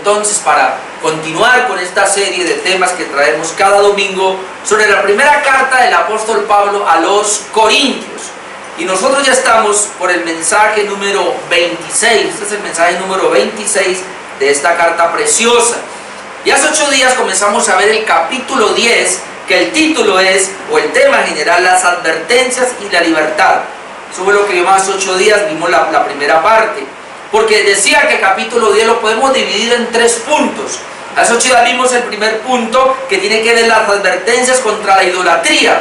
entonces para continuar con esta serie de temas que traemos cada domingo sobre la primera carta del apóstol Pablo a los Corintios. Y nosotros ya estamos por el mensaje número 26, este es el mensaje número 26 de esta carta preciosa. Y hace 8 días comenzamos a ver el capítulo 10, que el título es, o el tema general, las advertencias y la libertad. Eso fue lo que vimos hace 8 días, vimos la primera parte. Porque decía que el capítulo 10 lo podemos dividir en 3 puntos. Hace 8 días vimos el primer punto, que tiene que ver las advertencias contra la idolatría.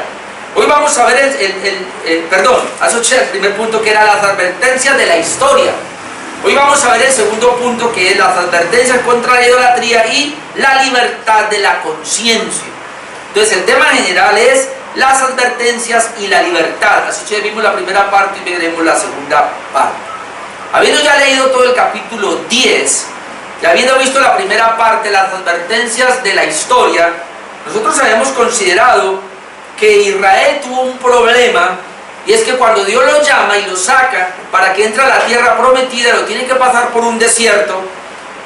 Hoy vamos a ver hace 8 días el primer punto, que era las advertencias de la historia. Hoy vamos a ver el segundo punto, que es las advertencias contra la idolatría y la libertad de la conciencia. Entonces el tema general es las advertencias y la libertad. Así que vimos la primera parte y veremos la segunda parte. Habiendo ya leído todo el capítulo 10 y habiendo visto la primera parte, las advertencias de la historia, nosotros habíamos considerado que Israel tuvo un problema, y es que cuando Dios lo llama y lo saca para que entre a la tierra prometida, lo tiene que pasar por un desierto.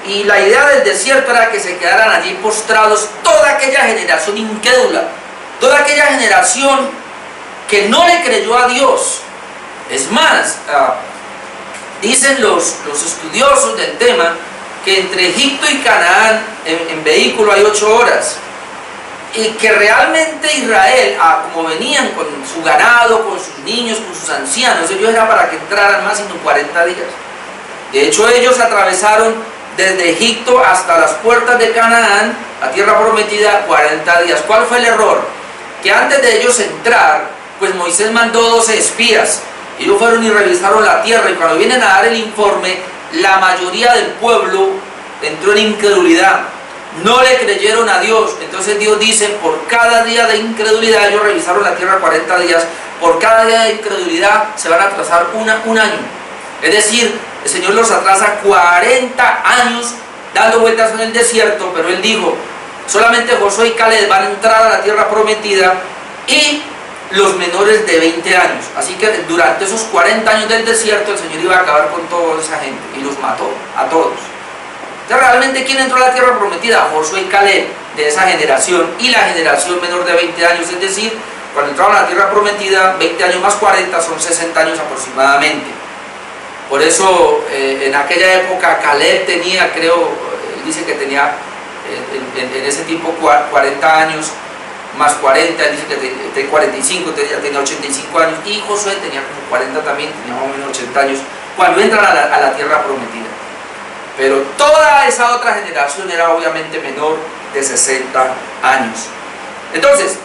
Y la idea del desierto era que se quedaran allí postrados toda aquella generación incrédula, toda aquella generación que no le creyó a Dios. Es más, dicen los estudiosos del tema que entre Egipto y Canaán en vehículo hay 8 horas. Y que realmente Israel, como venían con su ganado, con sus niños, con sus ancianos, ellos era para que entraran más sino 40 días. De hecho, ellos atravesaron desde Egipto hasta las puertas de Canaán, la tierra prometida, 40 días. ¿Cuál fue el error? Que antes de ellos entrar, pues Moisés mandó 12 espías. Ellos fueron y revisaron la tierra, y cuando vienen a dar el informe, la mayoría del pueblo entró en incredulidad. No le creyeron a Dios. Entonces Dios dice, por cada día de incredulidad, ellos revisaron la tierra 40 días, por cada día de incredulidad se van a atrasar un año. Es decir, el Señor los atrasa 40 años dando vueltas en el desierto, pero Él dijo, solamente Josué y Caleb van a entrar a la tierra prometida, y los menores de 20 años. Así que durante esos 40 años del desierto, el Señor iba a acabar con toda esa gente, y los mató a todos. Entonces, realmente, ¿quién entró a la tierra prometida? Josué y Caleb, de esa generación, y la generación menor de 20 años, es decir, cuando entraron a la tierra prometida, 20 años más 40 son 60 años aproximadamente. Por eso, en aquella época, Caleb tenía, creo, él dice que tenía en ese tiempo 40 años, más 40, él dice que tenía 45, tenía 85 años, y Josué tenía como 40 también, tenía más o menos 80 años, cuando entran a la tierra prometida. Pero toda esa otra generación era obviamente menor de 60 años. Entonces,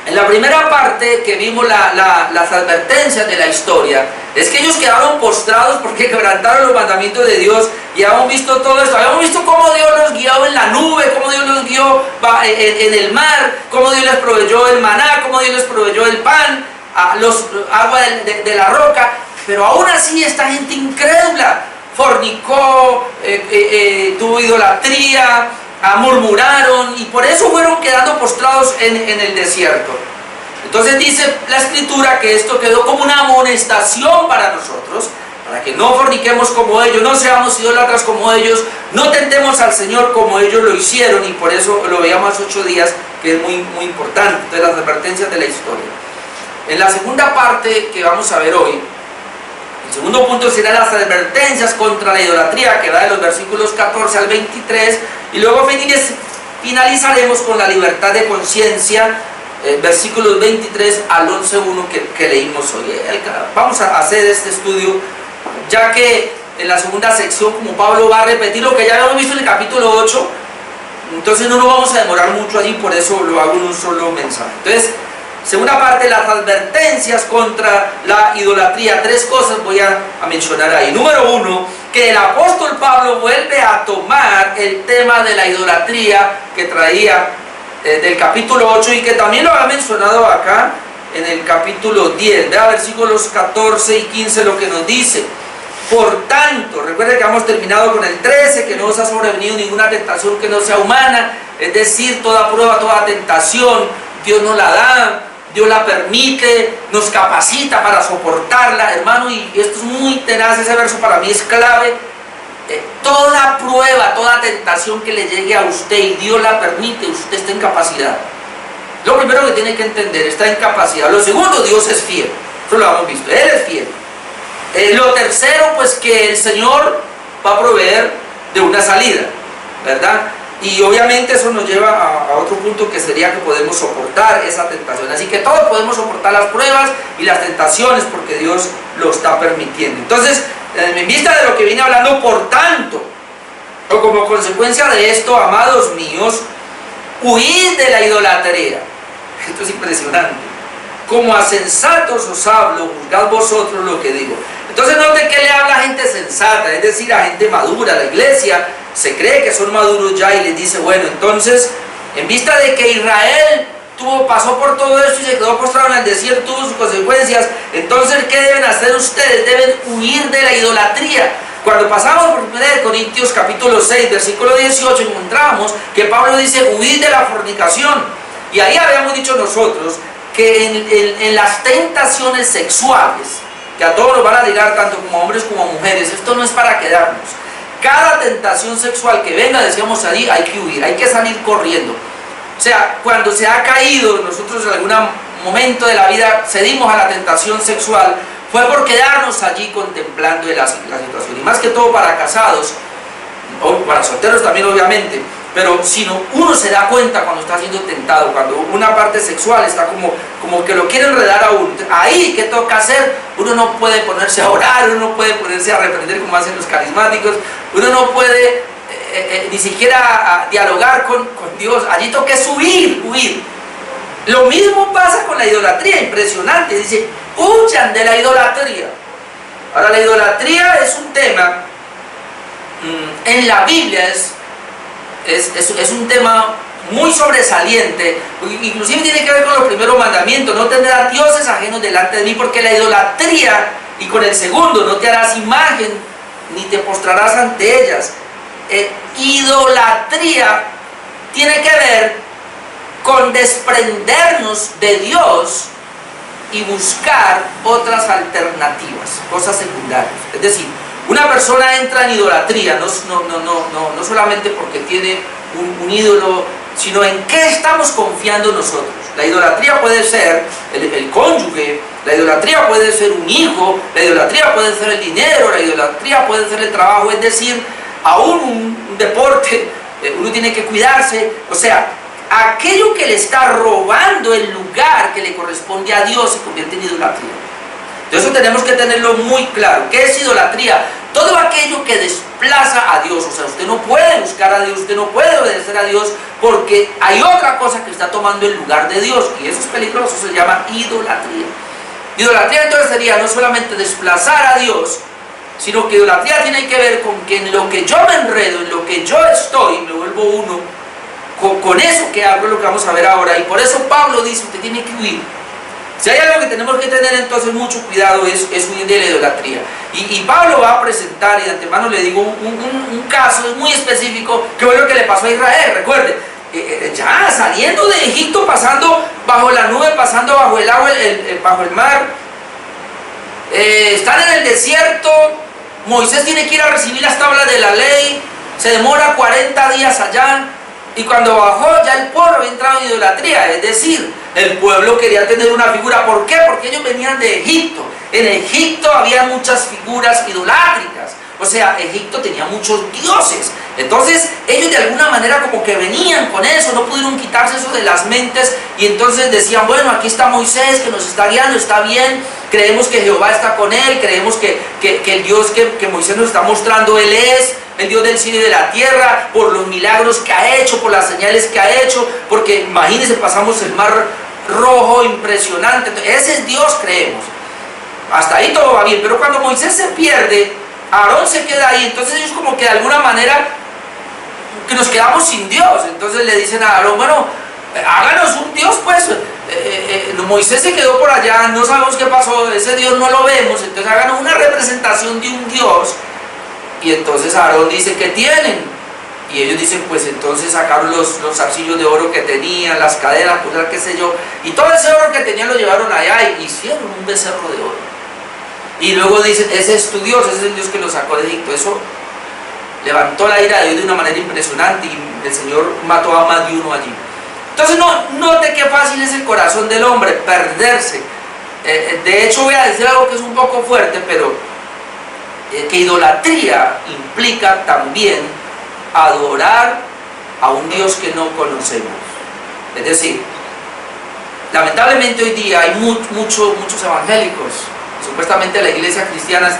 en la primera parte que vimos las advertencias de la historia, es que ellos quedaron postrados porque quebrantaron los mandamientos de Dios, y habíamos visto todo esto. Habíamos visto cómo Dios los guió en la nube, cómo Dios los guió en el mar, cómo Dios les proveyó el maná, cómo Dios les proveyó el pan, agua de la roca. Pero aún así esta gente incrédula fornicó, tuvo idolatría, murmuraron, y por eso fueron quedando postrados en el desierto. Entonces dice la Escritura que esto quedó como una amonestación para nosotros, para que no forniquemos como ellos, no seamos idólatras como ellos, no tentemos al Señor como ellos lo hicieron, y por eso lo veíamos hace 8 días, que es muy, muy importante. Entonces, las advertencias de la historia. En la segunda parte que vamos a ver hoy, el segundo punto será las advertencias contra la idolatría, que va de los versículos 14 al 23, y luego finalizaremos con la libertad de conciencia, versículos 23 al 11.1 que leímos hoy. Vamos a hacer este estudio, ya que en la segunda sección, como Pablo va a repetir lo que ya habíamos visto en el capítulo 8, entonces no nos vamos a demorar mucho allí, por eso lo hago en un solo mensaje. Entonces, segunda parte, las advertencias contra la idolatría. 3 cosas voy a mencionar ahí. Número 1, que el apóstol Pablo vuelve a tomar el tema de la idolatría que traía del capítulo 8, y que también lo había mencionado acá en el capítulo 10. Vea versículos 14 y 15 lo que nos dice. Por tanto, recuerden que hemos terminado con el 13, que no os ha sobrevenido ninguna tentación que no sea humana, es decir, toda prueba, toda tentación, Dios nos la da, Dios la permite, nos capacita para soportarla, hermano, y esto es muy tenaz, ese verso para mí es clave. toda prueba, toda tentación que le llegue a usted y Dios la permite, usted está en capacidad. Lo primero que tiene que entender, está en capacidad. Lo segundo, Dios es fiel. Eso lo hemos visto, Él es fiel. Lo tercero, pues que el Señor va a proveer de una salida, ¿verdad? Y obviamente eso nos lleva a otro punto, que sería que podemos soportar esa tentación. Así que todos podemos soportar las pruebas y las tentaciones porque Dios lo está permitiendo. Entonces, en vista de lo que vine hablando, por tanto, o como consecuencia de esto, amados míos, huid de la idolatría. Esto es impresionante. Como a sensatos os hablo, juzgad vosotros lo que digo. Entonces note que le habla a gente sensata, es decir, a gente madura. La iglesia se cree que son maduros ya y les dice, bueno, entonces, en vista de que Israel pasó por todo esto y se quedó postrado en el desierto, tuvo sus consecuencias, entonces, ¿qué deben hacer ustedes? Deben huir de la idolatría. Cuando pasamos por 1 Corintios capítulo 6, versículo 18, encontramos que Pablo dice, huid de la fornicación. Y ahí habíamos dicho nosotros que en las tentaciones sexuales, que a todos nos van a llegar, tanto como hombres como mujeres, esto no es para quedarnos. Cada tentación sexual que venga, decíamos allí, hay que huir, hay que salir corriendo. O sea, cuando se ha caído, nosotros en algún momento de la vida cedimos a la tentación sexual, fue por quedarnos allí contemplando la situación. Y más que todo para casados, o para solteros también obviamente, pero si uno se da cuenta cuando está siendo tentado, cuando una parte sexual está como que lo quiere enredar a uno. Ahí, ¿qué toca hacer? Uno no puede ponerse a orar, uno no puede ponerse a reprender como hacen los carismáticos, uno no puede ni siquiera dialogar con Dios. Allí toca huir. Lo mismo pasa con la idolatría, impresionante. Dice, huyan de la idolatría. Ahora, la idolatría es un tema, en la Biblia es un tema muy sobresaliente, inclusive tiene que ver con los primeros mandamientos: no tendrás dioses ajenos delante de mí, porque la idolatría, y con el segundo, no te harás imagen ni te postrarás ante ellas. Idolatría tiene que ver con desprendernos de Dios y buscar otras alternativas, cosas secundarias. Es decir, una persona entra en idolatría no solamente porque tiene un ídolo, sino en qué estamos confiando nosotros. La idolatría puede ser el cónyuge, la idolatría puede ser un hijo, la idolatría puede ser el dinero, la idolatría puede ser el trabajo, es decir, aún un deporte, uno tiene que cuidarse. O sea, aquello que le está robando el lugar que le corresponde a Dios se convierte en idolatría. Entonces eso tenemos que tenerlo muy claro. ¿Qué es idolatría? Todo aquello que desplaza a Dios. O sea, usted no puede buscar a Dios, usted no puede obedecer a Dios, porque hay otra cosa que está tomando el lugar de Dios, y eso es peligroso, se llama idolatría. Idolatría entonces sería no solamente desplazar a Dios, sino que idolatría tiene que ver con que en lo que yo me enredo, en lo que yo estoy, me vuelvo uno con eso que hago, es lo que vamos a ver ahora. Y por eso Pablo dice, usted tiene que huir. Si hay algo que tenemos que tener entonces mucho cuidado, es huir de la idolatría. Y Pablo va a presentar, y de antemano le digo, un caso muy específico, que fue lo que le pasó a Israel. Recuerde, ya saliendo de Egipto, pasando bajo la nube, pasando bajo el agua, bajo el mar, están en el desierto. Moisés tiene que ir a recibir las tablas de la ley, se demora 40 días allá, y cuando bajó ya el pueblo había entrado en idolatría. Es decir, el pueblo quería tener una figura. ¿Por qué? Porque ellos venían de Egipto. En Egipto había muchas figuras idolátricas. O sea, Egipto tenía muchos dioses. Entonces ellos de alguna manera como que venían con eso, no pudieron quitarse eso de las mentes, y entonces decían, bueno, aquí está Moisés que nos está guiando, está bien, creemos que Jehová está con él, creemos que el Dios que Moisés nos está mostrando, Él es el Dios del cielo y de la tierra, por los milagros que ha hecho, por las señales que ha hecho, porque imagínense, pasamos el mar rojo, impresionante. Entonces, ese es Dios, creemos. Hasta ahí todo va bien, pero cuando Moisés se pierde, Aarón se queda ahí, entonces ellos como que de alguna manera que nos quedamos sin Dios. Entonces le dicen a Aarón, bueno, háganos un Dios pues. Moisés se quedó por allá, no sabemos qué pasó, ese Dios no lo vemos, entonces háganos una representación de un Dios. Y entonces Aarón dice, ¿qué tienen? Y ellos dicen, pues entonces sacaron los zarcillos de oro que tenían, las cadenas, pues qué sé yo, y todo ese oro que tenían lo llevaron allá y hicieron un becerro de oro. Y luego dicen, ese es tu Dios, ese es el Dios que lo sacó de Egipto. Eso levantó la ira de Dios de una manera impresionante y el Señor mató a más de uno allí. Entonces note qué fácil es el corazón del hombre, perderse. De hecho voy a decir algo que es un poco fuerte, pero que idolatría implica también adorar a un Dios que no conocemos. Es decir, lamentablemente hoy día hay muchos evangélicos. Supuestamente la iglesia cristiana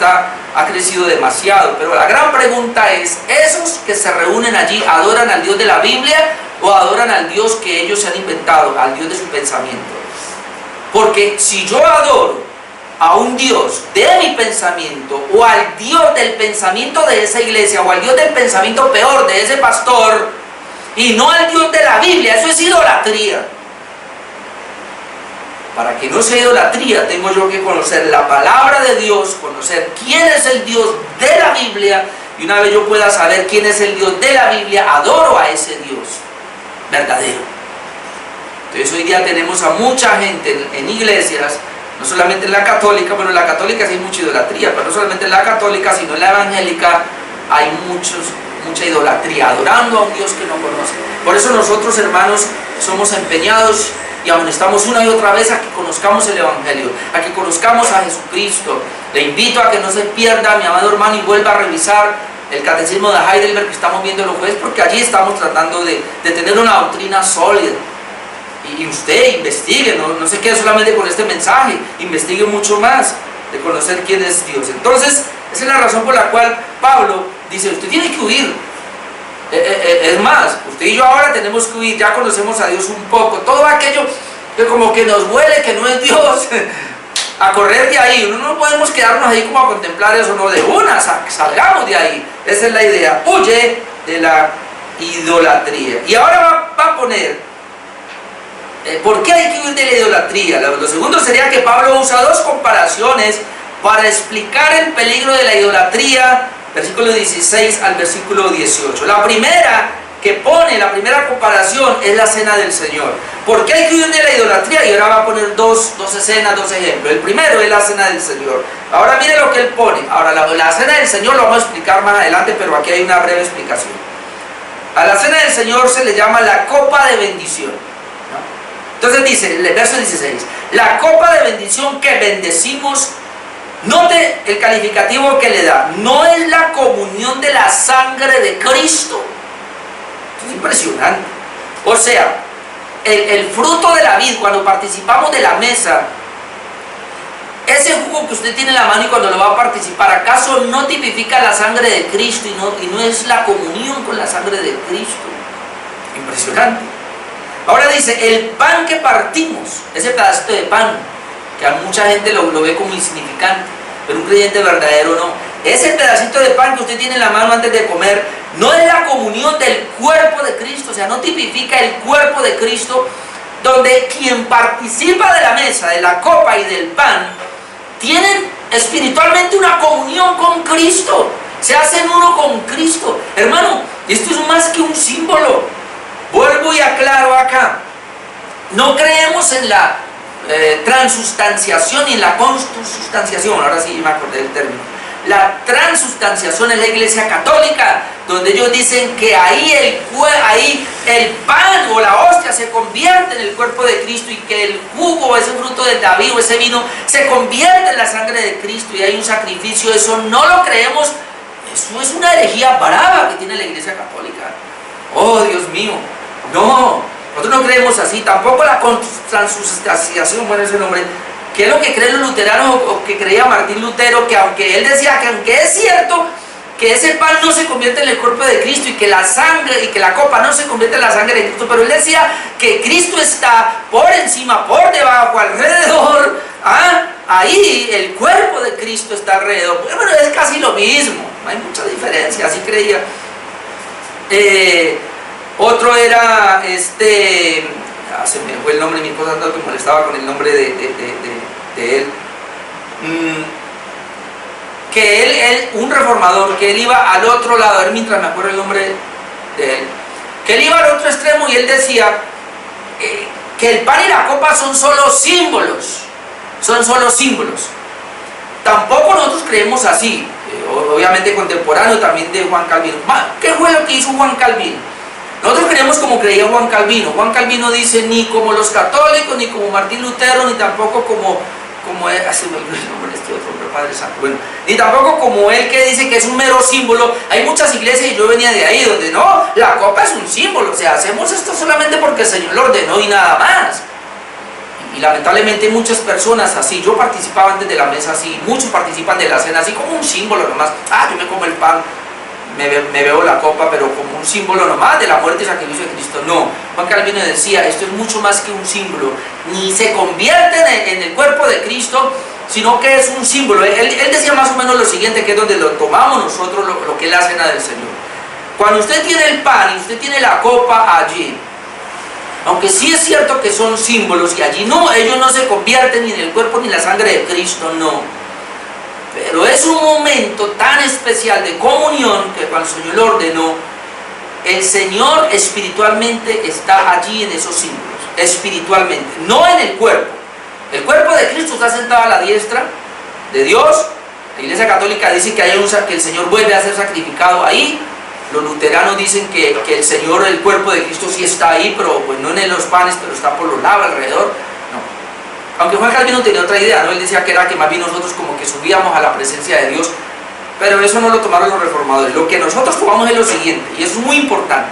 ha crecido demasiado, pero la gran pregunta es, ¿esos que se reúnen allí adoran al Dios de la Biblia o adoran al Dios que ellos se han inventado, al Dios de su pensamiento? Porque si yo adoro a un Dios de mi pensamiento o al Dios del pensamiento de esa iglesia o al Dios del pensamiento peor de ese pastor y no al Dios de la Biblia, eso es idolatría. Para que no sea idolatría, tengo yo que conocer la palabra de Dios, conocer quién es el Dios de la Biblia, y una vez yo pueda saber quién es el Dios de la Biblia, adoro a ese Dios verdadero. Entonces hoy día tenemos a mucha gente en iglesias, no solamente en la católica, bueno, en la católica sí hay mucha idolatría, pero no solamente en la católica, sino en la evangélica hay mucha idolatría, adorando a un Dios que no conoce. Por eso nosotros, hermanos, somos empeñados y amonestamos una y otra vez a que conozcamos el Evangelio, a que conozcamos a Jesucristo. Le invito a que no se pierda, mi amado hermano, y vuelva a revisar el Catecismo de Heidelberg que estamos viendo los jueves, porque allí estamos tratando de tener una doctrina sólida. Y usted investigue, no se quede solamente con este mensaje, investigue mucho más de conocer quién es Dios. Entonces, esa es la razón por la cual Pablo dice, usted tiene que huir. Es más, usted y yo ahora tenemos que huir, ya conocemos a Dios un poco, todo aquello que como que nos huele, que no es Dios, a correr de ahí. No podemos quedarnos ahí como a contemplar eso, no, de una, salgamos de ahí. Esa es la idea, huye de la idolatría. Y ahora va a poner, ¿por qué hay que huir de la idolatría? Lo segundo sería que Pablo usa dos comparaciones para explicar el peligro de la idolatría, versículo 16 al versículo 18. La primera comparación es la cena del Señor. ¿Por qué hay que huir de la idolatría? Y ahora va a poner dos escenas, dos ejemplos. El primero es la cena del Señor. Ahora mire lo que él pone. Ahora la cena del Señor lo vamos a explicar más adelante, pero aquí hay una breve explicación. A la cena del Señor se le llama la copa de bendición, ¿no? Entonces dice, el verso 16, la copa de bendición que bendecimos. Note el calificativo que le da, no es la comunión de la sangre de Cristo. Esto es impresionante. O sea, el fruto de la vid, cuando participamos de la mesa, ese jugo que usted tiene en la mano y cuando lo va a participar, ¿acaso no tipifica la sangre de Cristo y no es la comunión con la sangre de Cristo? Impresionante. Ahora dice, el pan que partimos, ese pedacito de pan, que a mucha gente lo ve como insignificante, pero un creyente verdadero no. Ese pedacito de pan que usted tiene en la mano antes de comer, no es la comunión del cuerpo de Cristo, o sea, no tipifica el cuerpo de Cristo, donde quien participa de la mesa, de la copa y del pan, tienen espiritualmente una comunión con Cristo, se hacen uno con Cristo. Hermano, esto es más que un símbolo. Vuelvo y aclaro acá, no creemos en la transustanciación y en la consustanciación. Ahora sí me acordé del término. La transustanciación es la iglesia católica, donde ellos dicen que ahí el pan o la hostia se convierte en el cuerpo de Cristo y que el jugo, ese fruto del David o ese vino, se convierte en la sangre de Cristo y hay un sacrificio. Eso no lo creemos. Eso es una herejía brava que tiene la iglesia católica. Oh, Dios mío, no. Nosotros no creemos así, tampoco la transustanciación, bueno, ese nombre, que es lo que creen los luteranos o que creía Martín Lutero, que aunque él decía que aunque es cierto que ese pan no se convierte en el cuerpo de Cristo y que la sangre y que la copa no se convierte en la sangre de Cristo, pero él decía que Cristo está por encima, por debajo, alrededor, ahí el cuerpo de Cristo está alrededor. Bueno, es casi lo mismo, no hay mucha diferencia, así creía. Otro era se me fue el nombre, mi esposa tanto que molestaba con el nombre de él, que él, un reformador, que él iba al otro lado, a ver mientras me acuerdo el nombre de él, que él iba al otro extremo y él decía que el pan y la copa son solo símbolos, Tampoco nosotros creemos así. obviamente contemporáneo también de Juan Calvino. ¿Qué fue lo que hizo Juan Calvino? Nosotros creemos como creía Juan Calvino. Juan Calvino dice ni como los católicos, ni como Martín Lutero, ni tampoco como así me olvidó el nombre de este otro hombre, Padre Santo. Bueno, ni tampoco como él que dice que es un mero símbolo. Hay muchas iglesias, y yo venía de ahí, donde no, la copa es un símbolo, o sea, hacemos esto solamente porque el Señor lo ordenó y nada más. Y lamentablemente muchas personas así, yo participaba antes de la mesa así, muchos participan de la cena así como un símbolo nomás. Yo me como el pan, me bebo la copa, pero como un símbolo nomás de la muerte y sacrificio de Cristo. No, Juan Calvino decía, esto es mucho más que un símbolo, ni se convierte en el cuerpo de Cristo, sino que es un símbolo. Él decía más o menos lo siguiente, que es donde lo tomamos nosotros, lo que es la cena del Señor. Cuando usted tiene el pan y usted tiene la copa allí, aunque sí es cierto que son símbolos, y allí no, ellos no se convierten ni en el cuerpo ni en la sangre de Cristo, no. Pero es un momento tan especial de comunión que cuando el Señor lo ordenó, el Señor espiritualmente está allí en esos símbolos, espiritualmente, no en el cuerpo. El cuerpo de Cristo está sentado a la diestra de Dios. La Iglesia Católica dice que el Señor vuelve a ser sacrificado ahí. Los luteranos dicen que el Señor, el cuerpo de Cristo sí está ahí, pero pues no en los panes, pero está por los lados, alrededor. No. Aunque Juan Calvino tenía otra idea, ¿no? Él decía que era que más bien nosotros como que subíamos a la presencia de Dios, pero eso no lo tomaron los reformadores. Lo que nosotros tomamos es lo siguiente, y es muy importante.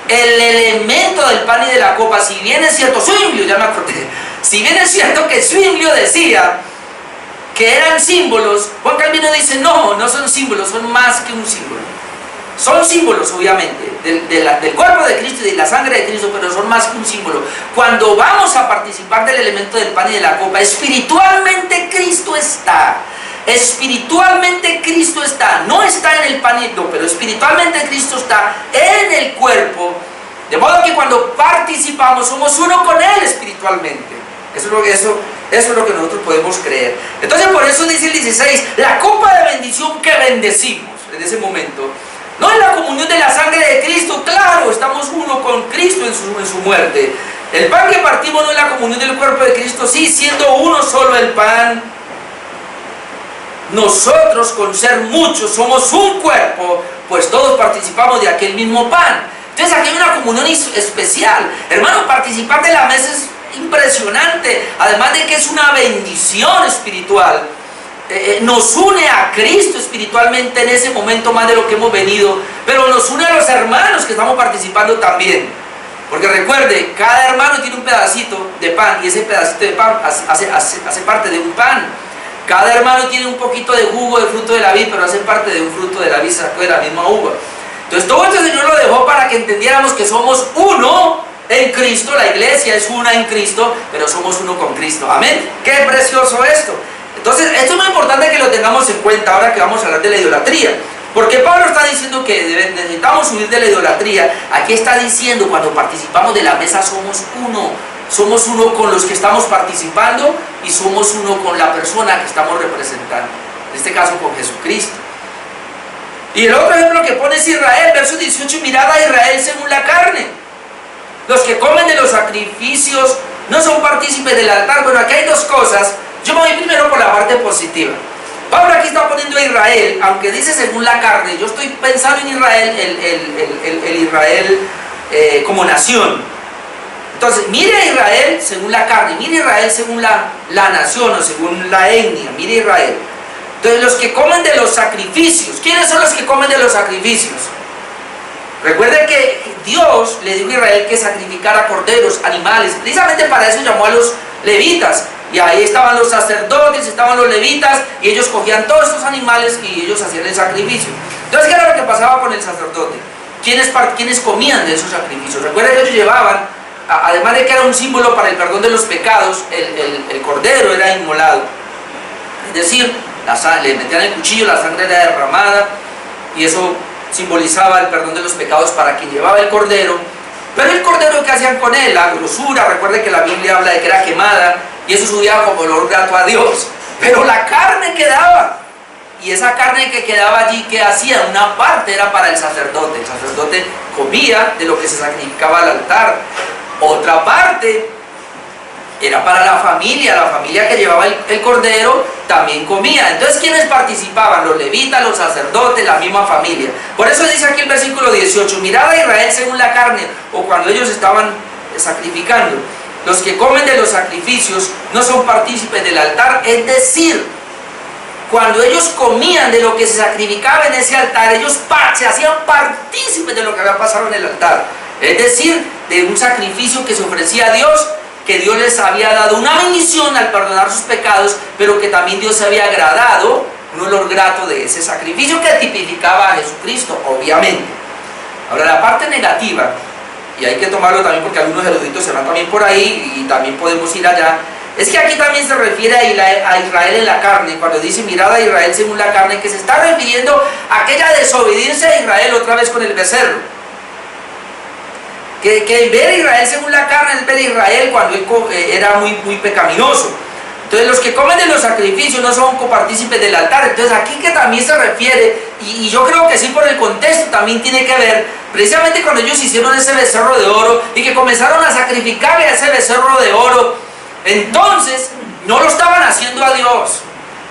El elemento del pan y de la copa, si bien es cierto, Zwinglio, ya me acordé, si bien es cierto que Zwinglio decía que eran símbolos, Juan Calvino dice, no son símbolos, son más que un símbolo. Son símbolos, obviamente, del cuerpo de Cristo y de la sangre de Cristo, pero son más que un símbolo. Cuando vamos a participar del elemento del pan y de la copa, espiritualmente Cristo está. Espiritualmente Cristo está. No está en el pan y no, pero espiritualmente Cristo está en el cuerpo. De modo que cuando participamos somos uno con Él espiritualmente. Eso es lo que nosotros podemos creer. Entonces por eso dice el 16, la copa de bendición que bendecimos en ese momento. No es la comunión de la sangre de Cristo, claro, estamos uno con Cristo en su muerte. El pan que partimos no es la comunión del cuerpo de Cristo, sí, siendo uno solo el pan. Nosotros, con ser muchos, somos un cuerpo, pues todos participamos de aquel mismo pan. Entonces aquí hay una comunión especial. Hermano, participar de la mesa es impresionante, además de que es una bendición espiritual. Nos une a Cristo espiritualmente en ese momento más de lo que hemos venido, pero nos une a los hermanos que estamos participando también, porque recuerde, cada hermano tiene un pedacito de pan y ese pedacito de pan hace parte de un pan. Cada hermano tiene un poquito de jugo de fruto de la vid, pero hace parte de un fruto de la vid, sacó de la misma uva. Entonces todo esto el Señor lo dejó para que entendiéramos que somos uno en Cristo. La iglesia es una en Cristo, pero somos uno con Cristo. Amén. Qué precioso esto. Entonces, esto es muy importante que lo tengamos en cuenta ahora que vamos a hablar de la idolatría. Porque Pablo está diciendo que necesitamos huir de la idolatría. Aquí está diciendo, cuando participamos de la mesa somos uno. Somos uno con los que estamos participando y somos uno con la persona que estamos representando. En este caso con Jesucristo. Y el otro ejemplo que pone es Israel, verso 18, mirad a Israel según la carne. Los que comen de los sacrificios no son partícipes del altar. Bueno, aquí hay dos cosas. Yo me voy primero por la parte positiva. Pablo aquí está poniendo a Israel, aunque dice según la carne, yo estoy pensando en Israel, el Israel como nación. Entonces, mire a Israel según la carne, mire a Israel según la nación o según la etnia, mire a Israel. Entonces, los que comen de los sacrificios, ¿quiénes son los que comen de los sacrificios? Recuerden que Dios le dijo a Israel que sacrificara corderos, animales, precisamente para eso llamó a los levitas. Y ahí estaban los sacerdotes, estaban los levitas, y ellos cogían todos estos animales y ellos hacían el sacrificio. Entonces, ¿qué era lo que pasaba con el sacerdote? ¿Quiénes comían de esos sacrificios? Recuerden que ellos llevaban, además de que era un símbolo para el perdón de los pecados, el cordero era inmolado. Es decir, le metían el cuchillo, la sangre era derramada, y eso simbolizaba el perdón de los pecados para quien llevaba el cordero. Pero el cordero, ¿qué hacían con él? La grosura, recuerden que la Biblia habla de que era quemada, y eso subía como olor grato a Dios. Pero la carne quedaba. Y esa carne que quedaba allí, ¿qué hacía? Una parte era para el sacerdote. El sacerdote comía de lo que se sacrificaba al altar. Otra parte era para la familia que llevaba el cordero también comía. Entonces, ¿quiénes participaban? Los levitas, los sacerdotes, la misma familia. Por eso dice aquí el versículo 18, mirad a Israel según la carne, o cuando ellos estaban sacrificando. Los que comen de los sacrificios no son partícipes del altar, es decir, cuando ellos comían de lo que se sacrificaba en ese altar, ellos se hacían partícipes de lo que había pasado en el altar. Es decir, de un sacrificio que se ofrecía a Dios, que Dios les había dado una bendición al perdonar sus pecados, pero que también Dios se había agradado, un olor grato de ese sacrificio que tipificaba a Jesucristo, obviamente. Ahora, la parte negativa, y hay que tomarlo también porque algunos eruditos se van también por ahí y también podemos ir allá, es que aquí también se refiere a Israel en la carne, cuando dice mirad a Israel según la carne, que se está refiriendo a aquella desobediencia de Israel otra vez con el becerro. Que ver a Israel según la carne es ver a Israel cuando él era muy pecaminoso. Entonces los que comen de los sacrificios no son copartícipes del altar. Entonces aquí que también se refiere, y yo creo que sí por el contexto también tiene que ver, precisamente cuando ellos hicieron ese becerro de oro y que comenzaron a sacrificarle a ese becerro de oro, entonces no lo estaban haciendo a Dios.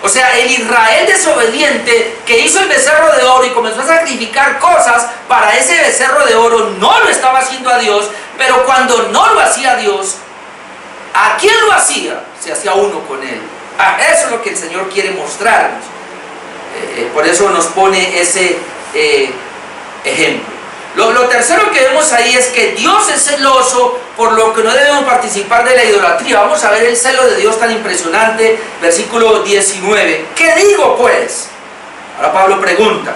O sea, el Israel desobediente que hizo el becerro de oro y comenzó a sacrificar cosas para ese becerro de oro, no lo estaba haciendo a Dios, pero cuando no lo hacía a Dios, ¿a quién lo hacía? Se hacía uno con él. Eso es lo que el Señor quiere mostrarnos. Por eso nos pone ese ejemplo. Lo tercero que vemos ahí es que Dios es celoso, por lo que no debemos participar de la idolatría. Vamos a ver el celo de Dios tan impresionante, versículo 19. ¿Qué digo pues? Ahora Pablo pregunta,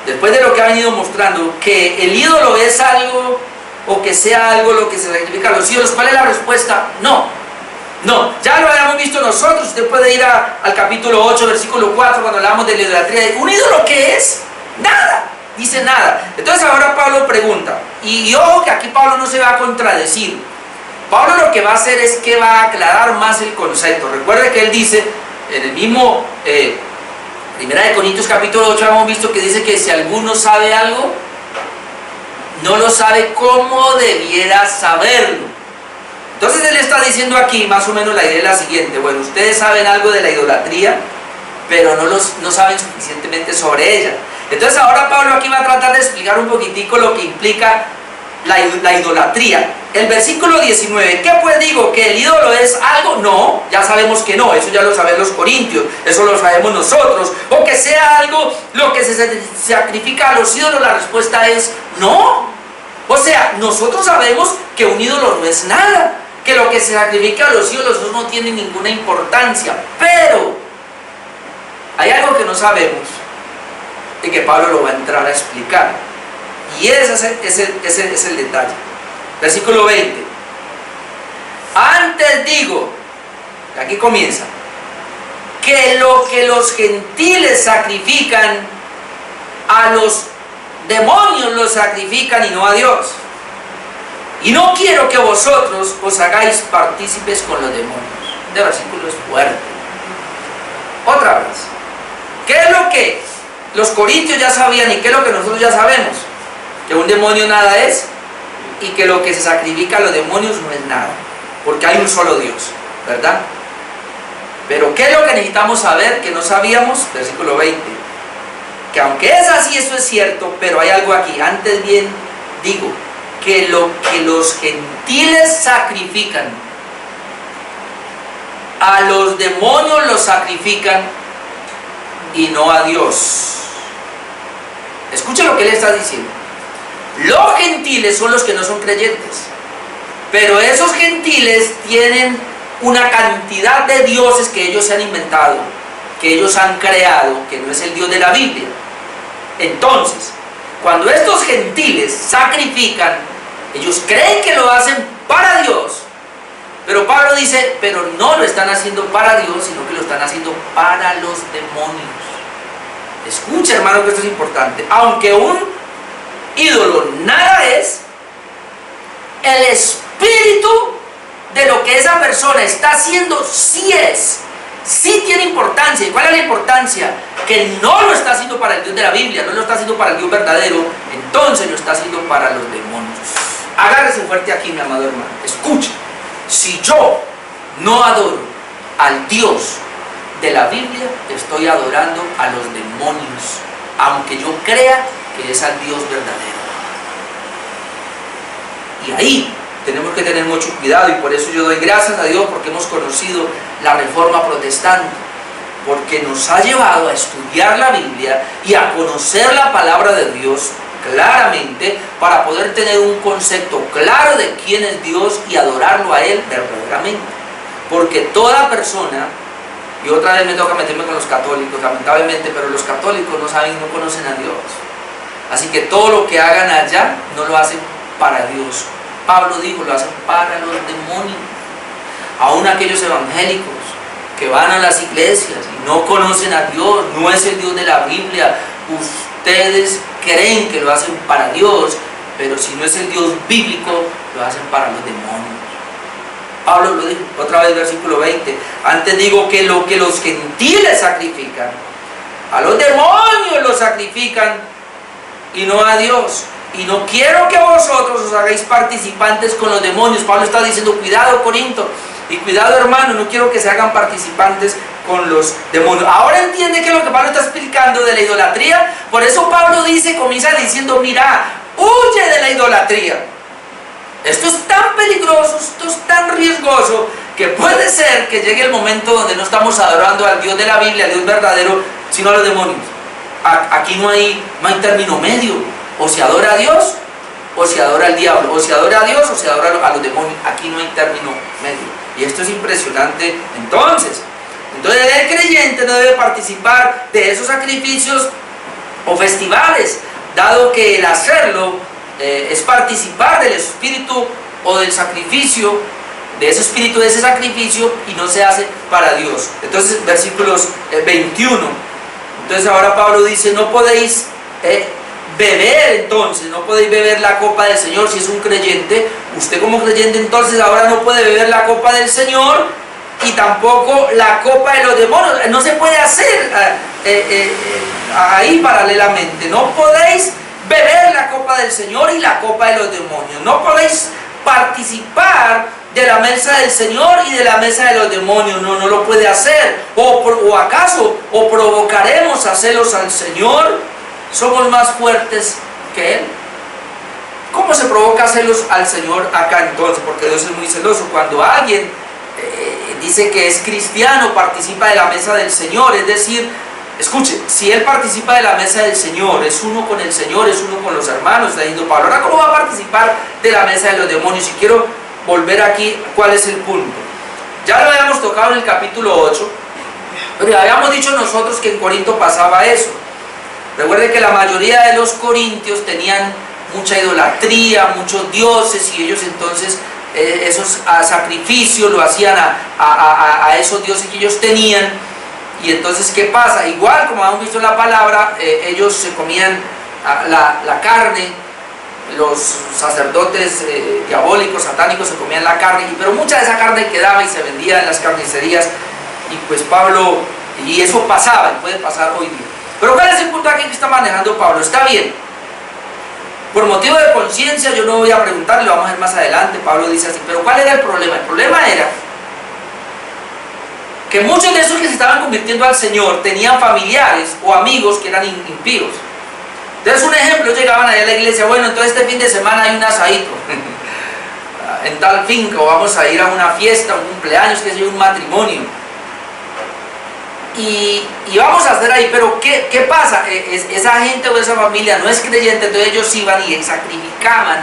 después de lo que ha venido mostrando, que el ídolo es algo, o que sea algo lo que se sacrifica a los ídolos. ¿Cuál es la respuesta? No. No, ya lo habíamos visto nosotros. Usted puede ir al capítulo 8, versículo 4, cuando hablamos de la idolatría. ¿Un ídolo qué es? Nada. Dice nada. Entonces ahora Pablo pregunta, y ojo que aquí Pablo no se va a contradecir. Pablo lo que va a hacer es que va a aclarar más el concepto. Recuerde que él dice, en el mismo Primera de Corintios capítulo 8 hemos visto que dice que si alguno sabe algo, no lo sabe como debiera saberlo. Entonces él está diciendo aquí, más o menos la idea es la siguiente: bueno, ustedes saben algo de la idolatría, pero no saben suficientemente sobre ella. Entonces ahora Pablo aquí va a tratar de explicar un poquitico lo que implica la idolatría. El versículo 19, ¿qué pues digo? ¿Que el ídolo es algo? No, ya sabemos que no, eso ya lo saben los corintios, eso lo sabemos nosotros. O que sea algo lo que se sacrifica a los ídolos, la respuesta es no. O sea, nosotros sabemos que un ídolo no es nada, que lo que se sacrifica a los ídolos no tiene ninguna importancia, pero hay algo que no sabemos y que Pablo lo va a entrar a explicar, y ese es el detalle. Versículo 20, antes digo, aquí comienza, que lo que los gentiles sacrifican a los demonios los sacrifican y no a Dios, y no quiero que vosotros os hagáis partícipes con los demonios. Este versículo es fuerte. Otra vez, ¿qué es lo que los corintios ya sabían y qué es lo que nosotros ya sabemos? Que un demonio nada es, y que lo que se sacrifica a los demonios no es nada, porque hay un solo Dios, ¿verdad? Pero ¿qué es lo que necesitamos saber que no sabíamos? Versículo 20, que aunque es así, eso es cierto, pero hay algo aquí. Antes bien digo, que lo que los gentiles sacrifican a los demonios los sacrifican y no a Dios. Escucha lo que él está diciendo. Los gentiles son los que no son creyentes, pero esos gentiles tienen una cantidad de dioses que ellos se han inventado, que ellos han creado, que no es el Dios de la Biblia. Entonces, cuando estos gentiles sacrifican, ellos creen que lo hacen para Dios, pero Pablo dice, pero no lo están haciendo para Dios, sino que lo están haciendo para los demonios. Escucha, hermano, que esto es importante. Aunque un ídolo nada es, el espíritu de lo que esa persona está haciendo sí es, sí tiene importancia. ¿Y cuál es la importancia? Que no lo está haciendo para el Dios de la Biblia, no lo está haciendo para el Dios verdadero, entonces lo está haciendo para los demonios. Agárrese fuerte aquí, mi amado hermano. Escucha, si yo no adoro al Dios de la Biblia, estoy adorando a los demonios, aunque yo crea que es al Dios verdadero. Y ahí tenemos que tener mucho cuidado, y por eso yo doy gracias a Dios porque hemos conocido la Reforma Protestante, porque nos ha llevado a estudiar la Biblia y a conocer la palabra de Dios claramente, para poder tener un concepto claro de quién es Dios y adorarlo a Él verdaderamente. Porque toda persona, y otra vez me toca meterme con los católicos, lamentablemente, pero los católicos no saben, no conocen a Dios. Así que todo lo que hagan allá no lo hacen para Dios. Pablo dijo, lo hacen para los demonios. Aún aquellos evangélicos que van a las iglesias y no conocen a Dios, no es el Dios de la Biblia, ustedes creen que lo hacen para Dios, pero si no es el Dios bíblico, lo hacen para los demonios. Pablo lo dijo, otra vez versículo 20, antes digo que lo que los gentiles sacrifican, a los demonios los sacrifican y no a Dios. Y no quiero que vosotros os hagáis participantes con los demonios. Pablo está diciendo, cuidado Corinto, y cuidado hermano, no quiero que se hagan participantes con los demonios. Ahora entiende que lo que Pablo está explicando de la idolatría. Por eso Pablo dice, comienza diciendo, mira, huye de la idolatría. Esto es tan peligroso, esto es tan riesgoso, que puede ser que llegue el momento donde no estamos adorando al Dios de la Biblia, al Dios verdadero, sino a los demonios. Aquí no hay término medio. O se adora a Dios, o se adora al diablo. O se adora a Dios, o se adora a los demonios. Aquí no hay término medio. Y esto es impresionante. Entonces el creyente no debe participar de esos sacrificios o festivales, dado que el hacerlo es participar del espíritu o del sacrificio, de ese espíritu, de ese sacrificio, y no se hace para Dios. Entonces, versículos 21. Entonces ahora Pablo dice, no podéis beber, entonces no podéis beber la copa del Señor. Si es un creyente, usted como creyente entonces ahora no puede beber la copa del Señor, y tampoco la copa de los demonios. No se puede hacer ahí paralelamente. No podéis beber la copa del Señor y la copa de los demonios. No podéis participar de la mesa del Señor y de la mesa de los demonios. No lo puede hacer. ¿O acaso provocaremos a celos al Señor? ¿Somos más fuertes que Él? ¿Cómo se provoca celos al Señor acá entonces? Porque Dios es muy celoso. Cuando alguien dice que es cristiano, participa de la mesa del Señor, es decir, escuche, si él participa de la mesa del Señor, es uno con el Señor, es uno con los hermanos, está diciendo Pablo. Ahora, ¿cómo va a participar de la mesa de los demonios? Y quiero volver aquí, ¿cuál es el punto? Ya lo habíamos tocado en el capítulo 8, pero ya habíamos dicho nosotros que en Corinto pasaba eso. Recuerden que la mayoría de los corintios tenían mucha idolatría, muchos dioses, y ellos entonces esos sacrificios lo hacían a esos dioses que ellos tenían. Y entonces, ¿qué pasa? Igual como hemos visto en la palabra, ellos se comían la carne, los sacerdotes diabólicos, satánicos se comían la carne, pero mucha de esa carne quedaba y se vendía en las carnicerías. Y pues Pablo, y eso pasaba y puede pasar hoy día. Pero ¿cuál es el punto aquí que está manejando Pablo? Está bien, por motivo de conciencia yo no voy a preguntarle, lo vamos a ver más adelante. Pablo dice así, pero ¿cuál era el problema? El problema era que muchos de esos que se estaban convirtiendo al Señor tenían familiares o amigos que eran impíos. Entonces, un ejemplo, llegaban allá a la iglesia, bueno, entonces este fin de semana hay un asadito en tal finca, o vamos a ir a una fiesta, un cumpleaños, que es un matrimonio, y vamos a hacer ahí. Pero ¿qué pasa? Esa gente o esa familia no es creyente, entonces ellos iban y sacrificaban,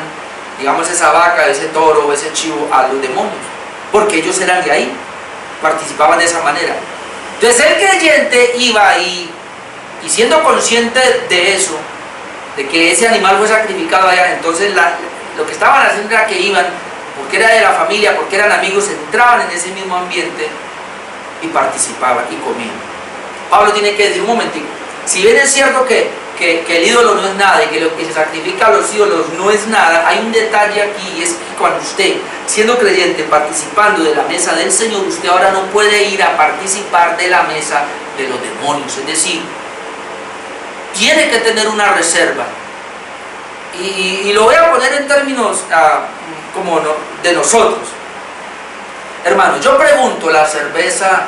digamos, esa vaca, ese toro o ese chivo a los demonios, porque ellos eran de ahí, participaban de esa manera. Entonces el creyente iba y siendo consciente de eso, de que ese animal fue sacrificado allá, entonces lo que estaban haciendo era que iban, porque era de la familia, porque eran amigos, entraban en ese mismo ambiente y participaban y comían. Pablo tiene que decir, un momentito, si bien es cierto que el ídolo no es nada y que lo que se sacrifica a los ídolos no es nada, hay un detalle aquí, y es que cuando usted, siendo creyente, participando de la mesa del Señor, usted ahora no puede ir a participar de la mesa de los demonios. Es decir, tiene que tener una reserva. Y lo voy a poner en términos como de nosotros. Hermano, yo pregunto, ¿la cerveza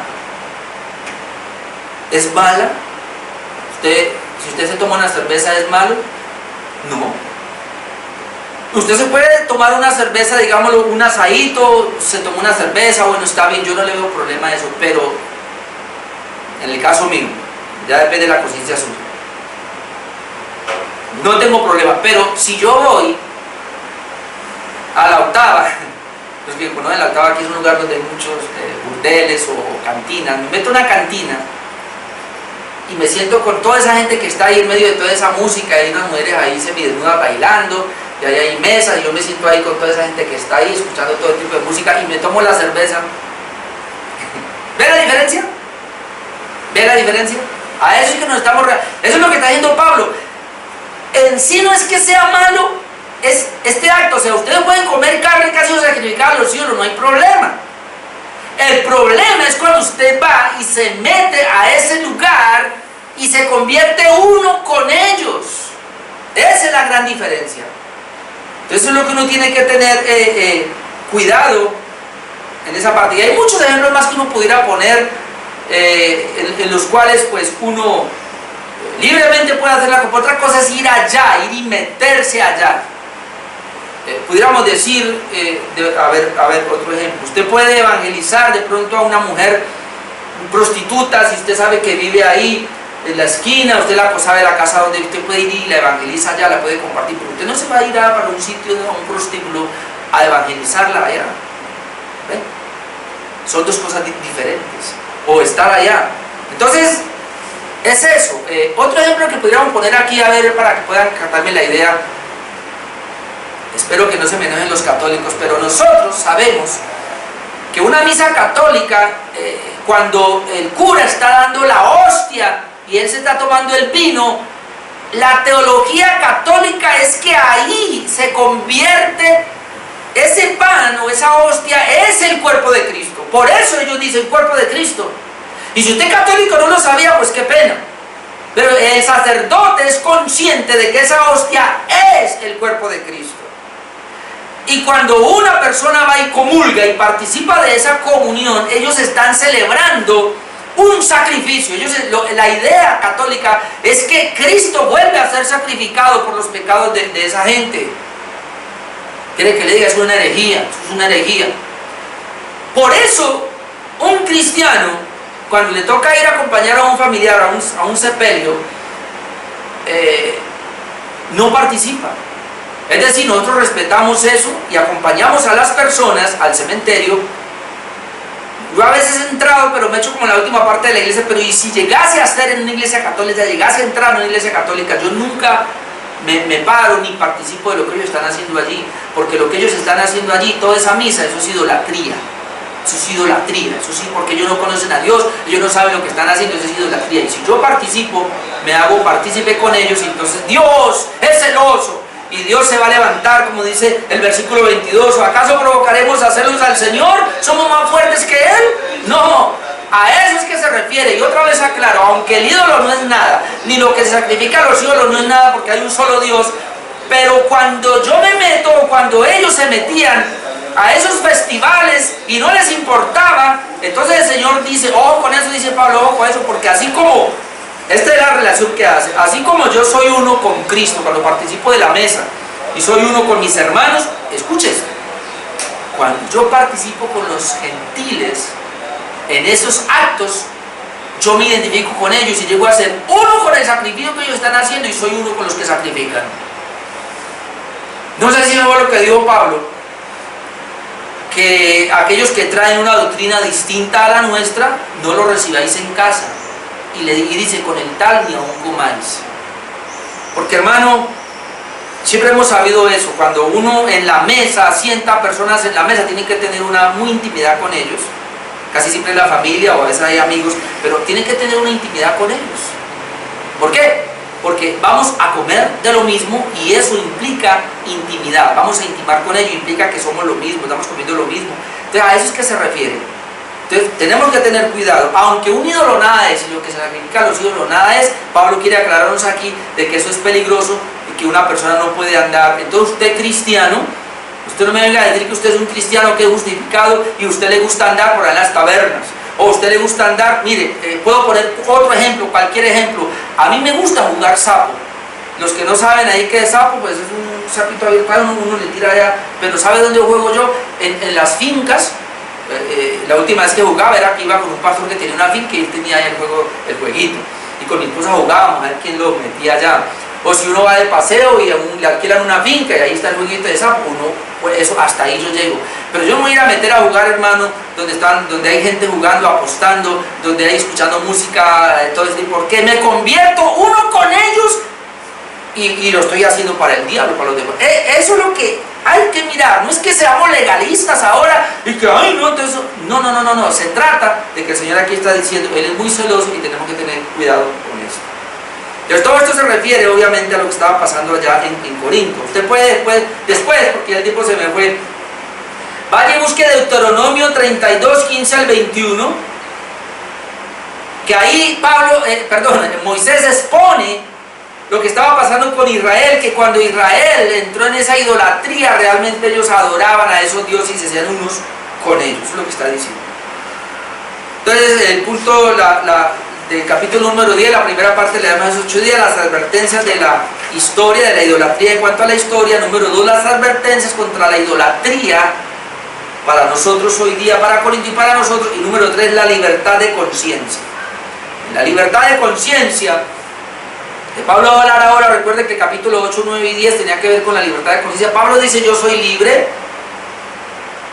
es mala? Si usted se toma una cerveza, ¿es malo? No. Usted se puede tomar una cerveza, digámoslo, un asadito, se toma una cerveza, bueno, está bien, yo no le veo problema a eso, pero en el caso mío, ya depende de la conciencia suya. No tengo problema, pero si yo voy a la Octava, los que conocen la Octava, aquí es un lugar donde hay muchos burdeles o cantinas, me meto a una cantina y me siento con toda esa gente que está ahí en medio de toda esa música, hay unas mujeres ahí semidesnudas bailando, y ahí hay mesas, y yo me siento ahí con toda esa gente que está ahí escuchando todo tipo de música y me tomo la cerveza. ¿Ve la diferencia? ¿Ve la diferencia? A eso es que nos estamos... Eso es lo que está diciendo Pablo. En sí no es que sea malo, es este acto. O sea, ustedes pueden comer carne que ha sido sacrificada a los ídolos, no hay problema. El problema es cuando usted va y se mete a ese lugar y se convierte uno con ellos. Esa es la gran diferencia. Entonces es lo que uno tiene que tener cuidado en esa parte. Y hay muchos ejemplos más que uno pudiera poner en los cuales pues uno libremente puede hacer la cosa. Otra cosa es ir allá, ir y meterse allá. Pudiéramos decir, a ver, otro ejemplo. Usted puede evangelizar de pronto a una mujer prostituta, si usted sabe que vive ahí en la esquina, usted sabe la casa donde usted puede ir y la evangeliza allá, la puede compartir, pero usted no se va a ir para un sitio, a un prostíbulo, a evangelizarla allá. ¿Ven? Son dos cosas diferentes. O estar allá. Entonces, es eso. Otro ejemplo que pudiéramos poner aquí, a ver, para que puedan captarme la idea. Espero que no se me enojen los católicos, pero nosotros sabemos que una misa católica, cuando el cura está dando la hostia y él se está tomando el vino, la teología católica es que ahí se convierte ese pan o esa hostia, es el cuerpo de Cristo. Por eso ellos dicen cuerpo de Cristo. Y si usted católico no lo sabía, pues qué pena. Pero el sacerdote es consciente de que esa hostia es el cuerpo de Cristo. Y cuando una persona va y comulga y participa de esa comunión, ellos están celebrando un sacrificio. La idea católica es que Cristo vuelve a ser sacrificado por los pecados de esa gente. ¿Quiere que le diga? Es una herejía, es una herejía. Por eso, un cristiano, cuando le toca ir a acompañar a un familiar a un sepelio, no participa. Es decir, nosotros respetamos eso y acompañamos a las personas al cementerio. Yo a veces he entrado, pero me he hecho como la última parte de la iglesia, pero y si llegase a estar en una iglesia católica, llegase a entrar en una iglesia católica, yo nunca me paro ni participo de lo que ellos están haciendo allí, porque lo que ellos están haciendo allí, toda esa misa, eso es idolatría. Eso es idolatría, eso sí, porque ellos no conocen a Dios, ellos no saben lo que están haciendo, eso es idolatría. Y si yo participo, me hago partícipe con ellos, y entonces Dios es celoso. Y Dios se va a levantar, como dice el versículo 22, ¿o acaso provocaremos a celos al Señor? ¿Somos más fuertes que Él? No, a eso es que se refiere. Y otra vez aclaro, aunque el ídolo no es nada, ni lo que se sacrifica a los ídolos no es nada, porque hay un solo Dios, pero cuando yo me meto, o cuando ellos se metían a esos festivales y no les importaba, entonces el Señor dice, ojo con eso, dice Pablo, ojo con eso, porque así como... Esta es la relación que hace. Así como yo soy uno con Cristo cuando participo de la mesa y soy uno con mis hermanos, escúchese, cuando yo participo con los gentiles en esos actos, yo me identifico con ellos y llego a ser uno con el sacrificio que ellos están haciendo y soy uno con los que sacrifican. No sé si me va lo que dijo Pablo, que aquellos que traen una doctrina distinta a la nuestra, no lo recibáis en casa. Y dice, con el tal ni aún comáis. Porque hermano, siempre hemos sabido eso, cuando uno en la mesa, sienta personas en la mesa, tiene que tener una muy intimidad con ellos. Casi siempre la familia o a veces hay amigos, pero tiene que tener una intimidad con ellos. ¿Por qué? Porque vamos a comer de lo mismo y eso implica intimidad. Vamos a intimar con ellos, implica que somos lo mismo, estamos comiendo lo mismo. Entonces a eso es que se refiere. Entonces tenemos que tener cuidado, aunque un ídolo nada es, y lo que se sacrifica a los ídolos nada es, Pablo quiere aclararnos aquí de que eso es peligroso y que una persona no puede andar. Entonces usted cristiano, Usted no me venga a decir que usted es un cristiano que es justificado y a usted le gusta andar por ahí en las tabernas. O a usted le gusta andar, mire, puedo poner otro ejemplo, cualquier ejemplo. A mí me gusta jugar sapo. Los que no saben ahí qué es sapo, pues es un sapito abierto, uno le tira allá. Pero ¿sabe dónde juego yo? En las fincas. La última vez que jugaba era que iba con un pastor que tenía una finca y él tenía ahí el jueguito. Y con mi esposa jugábamos a ver quién lo metía allá. O si uno va de paseo y le alquilan una finca y ahí está el jueguito de sapo, pues eso, hasta ahí yo llego. Pero yo no voy a ir a meter a jugar, hermano, donde hay gente jugando, apostando, donde hay escuchando música, todo ese tipo, porque me convierto uno con ellos y lo estoy haciendo para el diablo, para los demás. Eso es lo que hay que mirar. No es que seamos legalistas ahora y que, ay, no, entonces, no. Se trata de que el Señor aquí está diciendo, Él es muy celoso y tenemos que tener cuidado con eso. Entonces todo esto se refiere obviamente a lo que estaba pasando allá en Corinto. Usted puede después, porque el tiempo se me fue, vaya y busque Deuteronomio 32, 15 al 21, que ahí Moisés expone lo que estaba pasando con Israel, que cuando Israel entró en esa idolatría, realmente ellos adoraban a esos dioses y se hacían unos con ellos. Eso es lo que está diciendo. Entonces el punto, del capítulo número 10, la primera parte le damos esos 8 días, las advertencias de la historia, de la idolatría en cuanto a la historia. Número 2, las advertencias contra la idolatría para nosotros hoy día, para Corinto y para nosotros. Y número 3, la libertad de conciencia. La libertad de conciencia, de Pablo va a hablar ahora. Recuerde que el capítulo 8, 9 y 10 tenía que ver con la libertad de conciencia. Pablo dice, yo soy libre,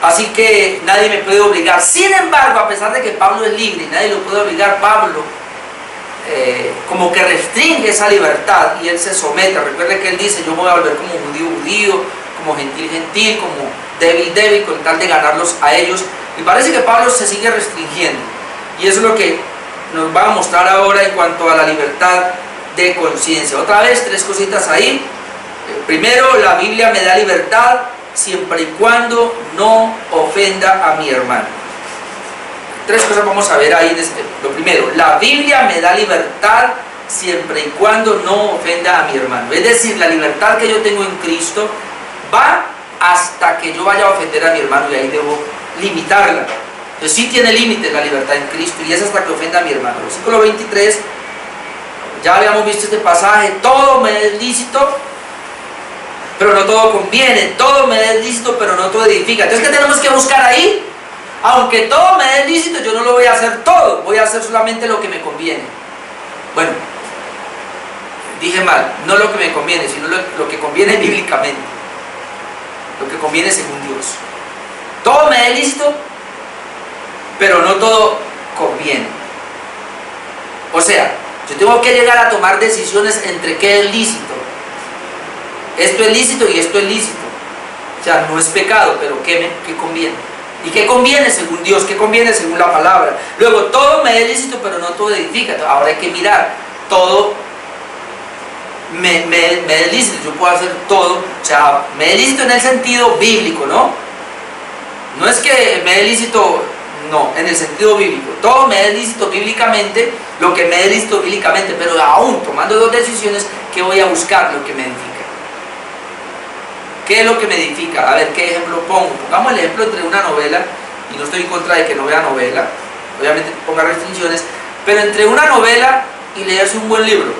así que nadie me puede obligar. Sin embargo, a pesar de que Pablo es libre y nadie lo puede obligar, Pablo como que restringe esa libertad y él se somete. Recuerde que él dice, yo me voy a volver como judío, como gentil, como débil, con tal de ganarlos a ellos. Y parece que Pablo se sigue restringiendo. Y eso es lo que nos va a mostrar ahora en cuanto a la libertad de conciencia. Otra vez, 3 cositas ahí. Primero, la Biblia me da libertad siempre y cuando no ofenda a mi hermano. 3 cosas vamos a ver ahí. Lo primero, la Biblia me da libertad siempre y cuando no ofenda a mi hermano. Es decir, la libertad que yo tengo en Cristo va hasta que yo vaya a ofender a mi hermano, y ahí debo limitarla. Entonces sí tiene límites la libertad en Cristo, y es hasta que ofenda a mi hermano. Versículo 23, ya habíamos visto este pasaje, todo me es lícito, pero no todo conviene, todo me es lícito, pero no todo edifica. Entonces, ¿qué tenemos que buscar ahí? Aunque todo me es lícito, yo no lo voy a hacer todo, voy a hacer solamente lo que me conviene. Bueno, dije mal, no lo que me conviene, sino lo que conviene bíblicamente, lo que conviene según Dios. Todo me es lícito, pero no todo conviene. O sea, yo tengo que llegar a tomar decisiones entre qué es lícito. Esto es lícito y esto es lícito. O sea, no es pecado, pero ¿qué conviene? ¿Y qué conviene según Dios? ¿Qué conviene según la palabra? Luego, todo me es lícito, pero no todo edifica. Ahora hay que mirar, todo me es lícito, yo puedo hacer todo. O sea, me es lícito en el sentido bíblico, ¿no? No es que me es lícito, no, en el sentido bíblico. Todo me es lícito bíblicamente, lo que me es lícito bíblicamente, pero aún tomando 2 decisiones, ¿qué voy a buscar? Lo que me edifica. ¿Qué es lo que me edifica? A ver, ¿qué ejemplo pongo? Pongamos el ejemplo entre una novela, y no estoy en contra de que no vea novela, obviamente ponga restricciones, pero entre una novela y leerse un buen libro.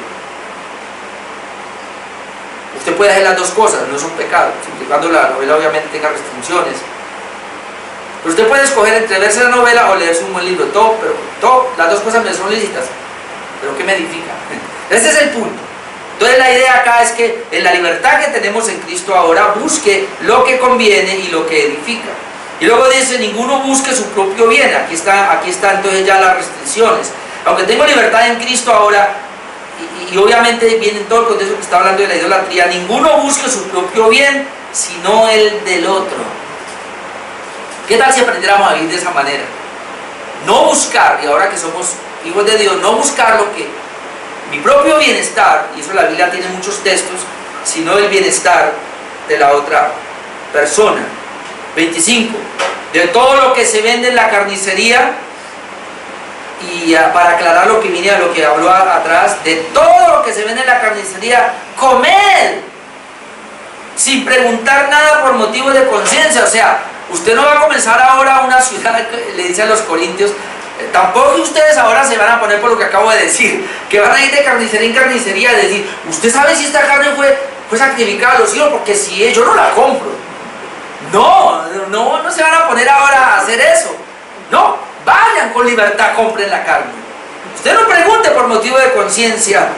Usted puede hacer las 2 cosas, no es un pecado, siempre y cuando la novela obviamente tenga restricciones. Pero usted puede escoger entre verse la novela o leerse un buen libro, las 2 cosas me son lícitas, pero ¿qué me edifica? Ese es el punto. Entonces la idea acá es que en la libertad que tenemos en Cristo ahora, busque lo que conviene y lo que edifica. Y luego dice, ninguno busque su propio bien. Aquí está entonces ya las restricciones. Aunque tengo libertad en Cristo ahora, y obviamente viene en todo el contexto que está hablando de la idolatría, ninguno busque su propio bien, sino el del otro. ¿Qué tal si aprendiéramos a vivir de esa manera? No buscar, y ahora que somos hijos de Dios, no buscar lo que mi propio bienestar, y eso la Biblia tiene muchos textos, sino el bienestar de la otra persona. 25. De todo lo que se vende en la carnicería, y para aclarar lo que vine a lo que habló atrás, de todo lo que se vende en la carnicería, comed sin preguntar nada por motivo de conciencia. O sea, usted no va a comenzar ahora una ciudad, le dice a los corintios, tampoco ustedes ahora se van a poner por lo que acabo de decir, que van a ir de carnicería en carnicería, es decir, usted sabe si esta carne fue sacrificada a los hijos, porque si es, yo no la compro. No se van a poner ahora a hacer eso. No, vayan con libertad, compren la carne. Usted no pregunte por motivo de conciencia.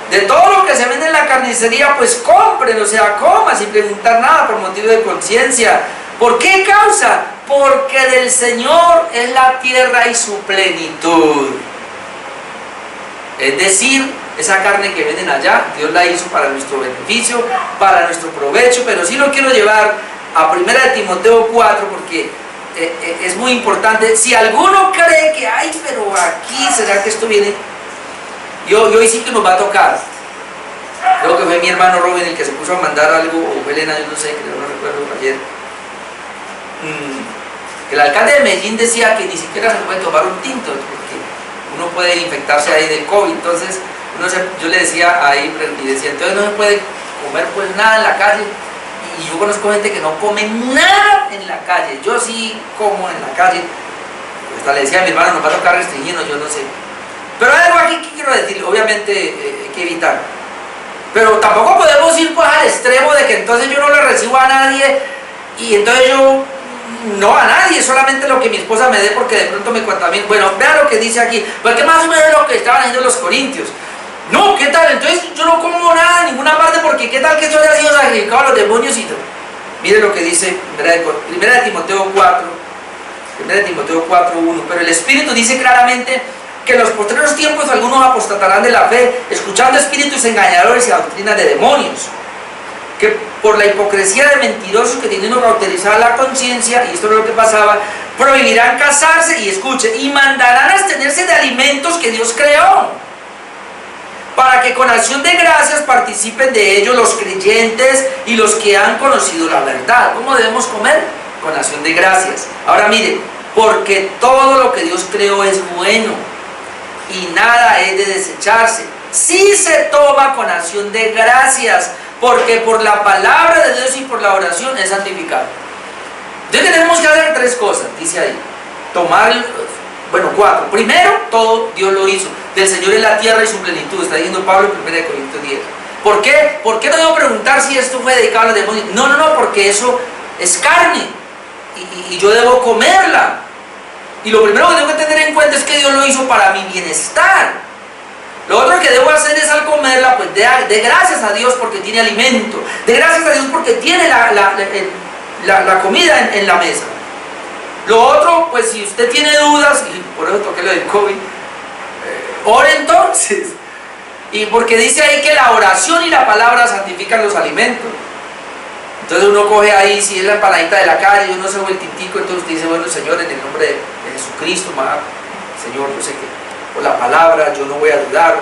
De todo lo que se vende en la carnicería, pues compren, o sea, coma sin preguntar nada por motivo de conciencia. ¿Por qué causa? Porque del Señor es la tierra y su plenitud. Es decir, esa carne que venden allá, Dios la hizo para nuestro beneficio, para nuestro provecho, pero sí lo quiero llevar a 1 Timoteo 4, porque es muy importante. Si alguno cree que, ay, pero aquí, ¿será que esto viene? Y hoy sí que nos va a tocar. Creo que fue mi hermano Robin el que se puso a mandar algo, o fue Elena, yo no sé, creo, no recuerdo ayer. El alcalde de Medellín decía que ni siquiera se puede tomar un tinto, porque uno puede infectarse ahí del COVID. Entonces, yo le decía ahí, y decía, entonces no se puede comer pues nada en la calle. Y yo conozco gente que no come nada en la calle. Yo sí como en la calle. Hasta le decía a mi hermano, nos va a tocar restringirnos, yo no sé. Pero hay algo aquí que quiero decir, obviamente hay que evitar. Pero tampoco podemos ir pues al extremo de que entonces yo no le recibo a nadie y entonces yo no a nadie, solamente lo que mi esposa me dé porque de pronto me contamina. Bueno, vean lo que dice aquí, porque más o menos es lo que estaban haciendo los corintios. No, ¿qué tal? Entonces yo no como nada en ninguna parte porque ¿qué tal que esto haya sido sacrificado a los demonios y todo? Mire lo que dice 1 Timoteo 4, 1 Timoteo 4:1. Pero el Espíritu dice claramente que en los postreros tiempos algunos apostatarán de la fe, escuchando espíritus engañadores y doctrinas de demonios, que por la hipocresía de mentirosos que tienen cauterizada la conciencia, y esto es lo que pasaba, prohibirán casarse, y escuche, y mandarán a abstenerse de alimentos que Dios creó, para que con acción de gracias participen de ellos los creyentes y los que han conocido la verdad. ¿Cómo debemos comer? Con acción de gracias. Ahora mire, porque todo lo que Dios creó es bueno, y nada es de desecharse, si se toma con acción de gracias, porque por la palabra de Dios y por la oración es santificado. Entonces tenemos que hacer tres cosas, dice ahí. Tomar, bueno, 4. Primero, todo Dios lo hizo. Del Señor es la tierra y su plenitud, está diciendo Pablo en 1 Corintios 10. ¿Por qué? ¿Por qué no debo preguntar si esto fue dedicado a los demonios? No, porque eso es carne y yo debo comerla. Y lo primero que tengo que tener en cuenta es que Dios lo hizo para mi bienestar. Lo otro que debo hacer es al comerla, pues de gracias a Dios porque tiene alimento, de gracias a Dios porque tiene la comida en la mesa. Lo otro, pues si usted tiene dudas, y por eso toqué lo del COVID, ore entonces. Y porque dice ahí que la oración y la palabra santifican los alimentos. Entonces uno coge ahí, si es la empanadita de la calle, uno se ve el tintico, entonces usted dice, bueno Señor, en el nombre de Jesucristo, Señor, yo sé que por la palabra yo no voy a dudar.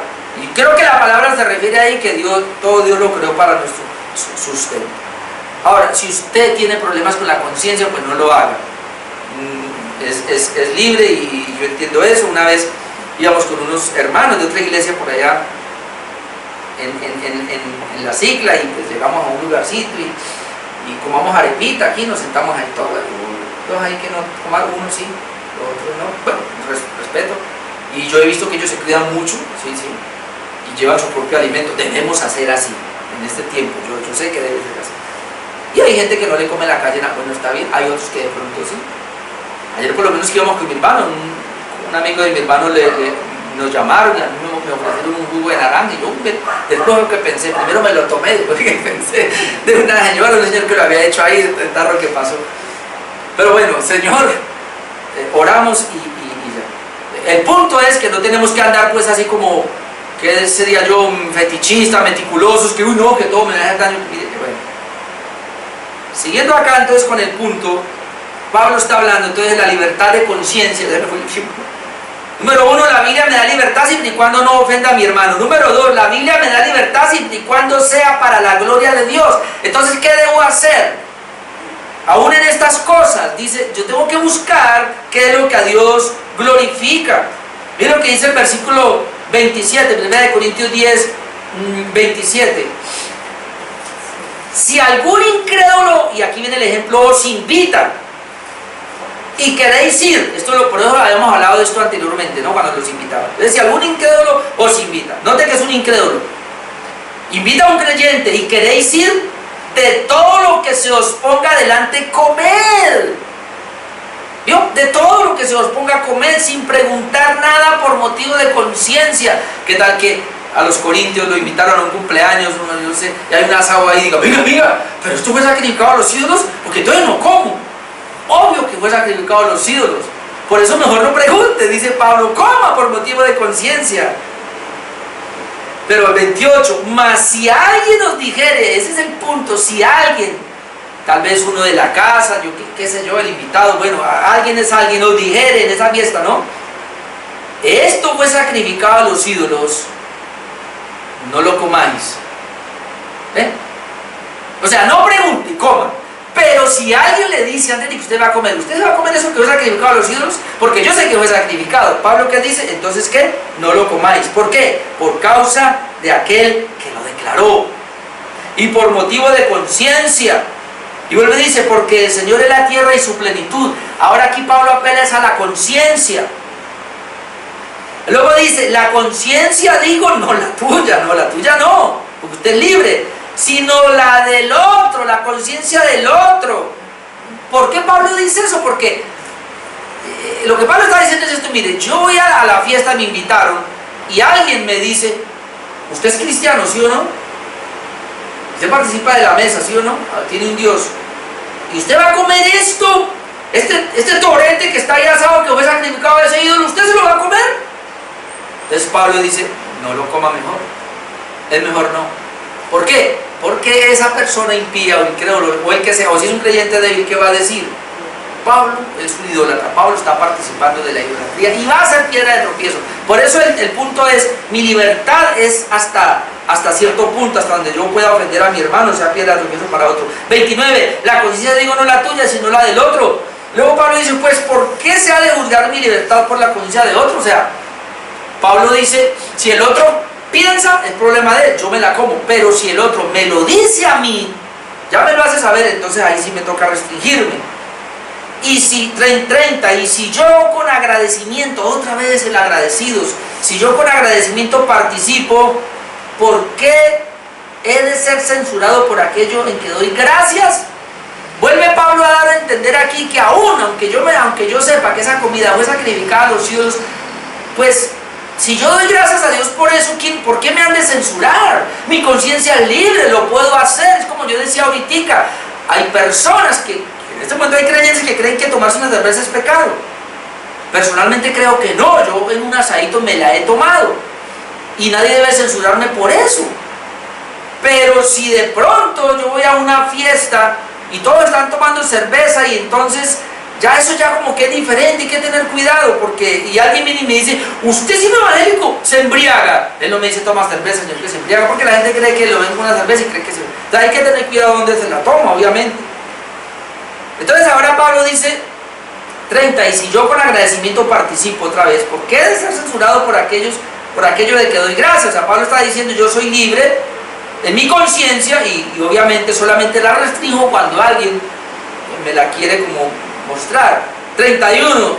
Y creo que la palabra se refiere ahí que todo Dios lo creó para nuestro sustento. Ahora, si usted tiene problemas con la conciencia, pues no lo haga. Es libre y yo entiendo eso. Una vez íbamos con unos hermanos de otra iglesia por allá en la Cicla y pues llegamos a un lugarcito y comamos arepita aquí, nos sentamos ahí todos ahí que no comaron, unos sí, los otros no, bueno, respeto. Y yo he visto que ellos se cuidan mucho, sí, y llevan su propio alimento. Debemos hacer así en este tiempo, yo sé que debe ser así. Y hay gente que no le come en la calle, bueno, está bien, hay otros que de pronto sí. Ayer por lo menos que íbamos con mi hermano, un amigo de mi hermano nos llamaron y a mí me ofrecieron un jugo de naranja y yo después que pensé, primero me lo tomé, después que pensé de una señora, un señor que lo había hecho ahí, el tarro que pasó. Pero bueno, Señor, oramos y ya. El punto es que no tenemos que andar pues así como, que sería yo, fetichista, meticulosos, que no, que todo me deja daño. Bueno, siguiendo acá entonces con el punto, Pablo está hablando entonces de la libertad de conciencia. Número 1, la Biblia me da libertad siempre y cuando no ofenda a mi hermano. Número 2, la Biblia me da libertad siempre y cuando sea para la gloria de Dios. Entonces, ¿qué debo hacer? Aún en estas cosas, dice, yo tengo que buscar qué es lo que a Dios glorifica. Miren lo que dice el versículo 27, 1 Corintios 10, 27. Si algún incrédulo, y aquí viene el ejemplo, os invita y queréis ir, por eso habíamos hablado de esto anteriormente, ¿no? Cuando los invitaban. Entonces, si algún incrédulo os invita, note que es un incrédulo, invita a un creyente y queréis ir, de todo lo que se os ponga delante, comed. ¿Vio? De todo lo que se os ponga a comer sin preguntar nada por motivo de conciencia. ¿Qué tal que a los corintios lo invitaron a un cumpleaños, no sé, y hay un asado ahí y diga, venga, pero esto fue sacrificado a los ídolos, porque entonces no como? Obvio que fue sacrificado a los ídolos. Por eso mejor no pregunte, dice Pablo, coma por motivo de conciencia. Pero el 28, mas si alguien os dijere, ese es el punto, si alguien, tal vez uno de la casa, yo qué sé yo, el invitado, bueno, alguien os dijere en esa fiesta, ¿no? Esto fue sacrificado a los ídolos, no lo comáis. O sea, no pregunte, coma. Pero si alguien le dice antes de que usted va a comer eso que fue sacrificado a los ídolos, porque yo sé que fue sacrificado. Pablo, ¿qué dice? Entonces, ¿qué? No lo comáis. ¿Por qué? Por causa de aquel que lo declaró. Y por motivo de conciencia. Y vuelve y dice, porque el Señor es la tierra y su plenitud. Ahora aquí Pablo apela a la conciencia. Luego dice, la conciencia, digo, no la tuya no, porque usted es libre, sino la del otro, la conciencia del otro. ¿Por qué Pablo dice eso? Porque lo que Pablo está diciendo es esto, mire, yo voy a la fiesta, me invitaron, y alguien me dice, ¿usted es cristiano, sí o no? ¿Usted participa de la mesa, sí o no? Tiene un Dios. ¿Y usted va a comer esto? Este torrente que está ahí asado, que fue sacrificado a ese ídolo, ¿usted se lo va a comer? Entonces Pablo dice, no lo coma mejor. Es mejor no. ¿Por qué? Porque esa persona impía o incrédulo, o el que sea, o si es un creyente débil, ¿qué va a decir? Pablo es un idólatra, Pablo está participando de la idolatría y va a ser piedra de tropiezo. Por eso el punto es, mi libertad es hasta cierto punto, hasta donde yo pueda ofender a mi hermano, sea piedra de tropiezo para otro. 29, la conciencia, digo, no la tuya, sino la del otro. Luego Pablo dice, pues, ¿por qué se ha de juzgar mi libertad por la conciencia de otro? O sea, Pablo dice, si el otro piensa, es problema de él, yo me la como, pero si el otro me lo dice a mí, ya me lo hace saber, entonces ahí sí me toca restringirme. Y si 30, y si yo con agradecimiento, otra vez el agradecidos, si yo con agradecimiento participo, ¿por qué he de ser censurado por aquello en que doy gracias? Vuelve Pablo a dar a entender aquí que aún, aunque yo sepa que esa comida fue sacrificada a los ídolos, pues si yo doy gracias a Dios por eso, ¿por qué me han de censurar? Mi conciencia es libre, lo puedo hacer. Es como yo decía ahorita, hay personas que en este momento hay creyentes que creen que tomarse una cerveza es pecado. Personalmente creo que no, yo en un asadito me la he tomado y nadie debe censurarme por eso. Pero si de pronto yo voy a una fiesta y todos están tomando cerveza y entonces ya eso ya como que es diferente, hay que tener cuidado, porque y alguien viene y me dice, usted es evangélico, se embriaga. Él no me dice, toma cerveza, señor, que se embriaga, porque la gente cree que lo ven con una cerveza y cree que se... Entonces hay que tener cuidado donde se la toma, obviamente. Entonces ahora Pablo dice, 30, y si yo con agradecimiento participo otra vez, ¿por qué he de ser censurado por aquello de que doy gracias? O sea, Pablo está diciendo, yo soy libre en mi conciencia y obviamente solamente la restringo cuando alguien me la quiere como mostrar. 31,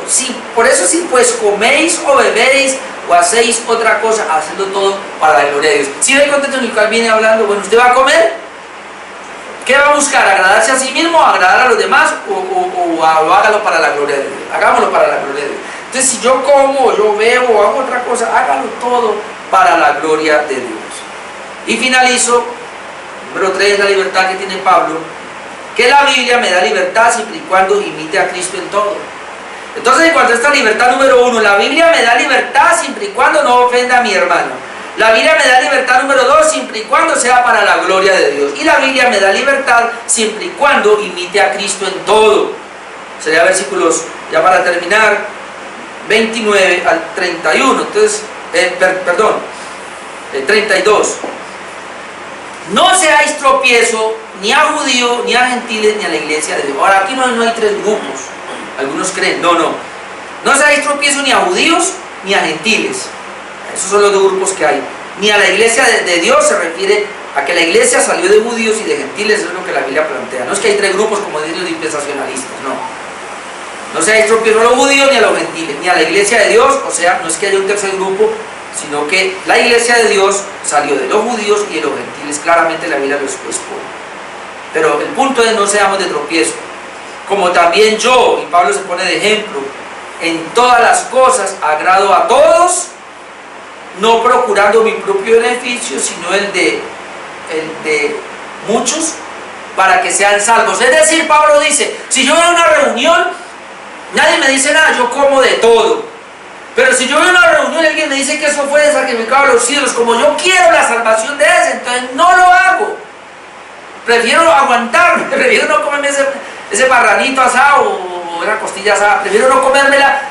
por eso si pues coméis o bebéis o hacéis otra cosa, hacedlo todo para la gloria de Dios. Si ve el contexto en el cual viene hablando, bueno, usted va a comer, ¿qué va a buscar? ¿Agradarse a sí mismo, agradar a los demás o hágalo para la gloria de Dios? Hagámoslo para la gloria de Dios. Entonces si yo como, o yo bebo o hago otra cosa, hágalo todo para la gloria de Dios. Y finalizo, número 3, la libertad que tiene Pablo, que la Biblia me da libertad siempre y cuando imite a Cristo en todo. Entonces, en cuanto a esta libertad número 1, la Biblia me da libertad siempre y cuando no ofenda a mi hermano. La Biblia me da libertad número 2 siempre y cuando sea para la gloria de Dios. Y la Biblia me da libertad siempre y cuando imite a Cristo en todo. Sería versículos, ya para terminar, 29 al 31. Entonces, 32. No seáis tropiezo ni a judíos, ni a gentiles, ni a la iglesia de Dios. Ahora, aquí no hay tres grupos. Algunos creen, no seáis tropiezo ni a judíos, ni a gentiles. Esos son los dos grupos que hay. Ni a la iglesia de Dios se refiere a que la iglesia salió de judíos y de gentiles, eso es lo que la Biblia plantea. No es que hay tres grupos como dicen los dispensacionalistas, no. No se extropió a los judíos ni a los gentiles, ni a la iglesia de Dios, o sea, no es que haya un tercer grupo, sino que la iglesia de Dios salió de los judíos y de los gentiles, claramente la Biblia lo expone. Pero el punto es no seamos de tropiezo, como también yo, y Pablo se pone de ejemplo, en todas las cosas agrado a todos, no procurando mi propio beneficio, sino el de muchos, para que sean salvos. Es decir, Pablo dice, si yo voy a una reunión, nadie me dice nada, yo como de todo. Pero si yo voy a una reunión y alguien me dice que eso fue sacrificado a los ídolos, como yo quiero la salvación de ese, entonces no lo hago. Prefiero aguantarme, prefiero no comerme ese marranito asado o una costilla asada, prefiero no comérmela.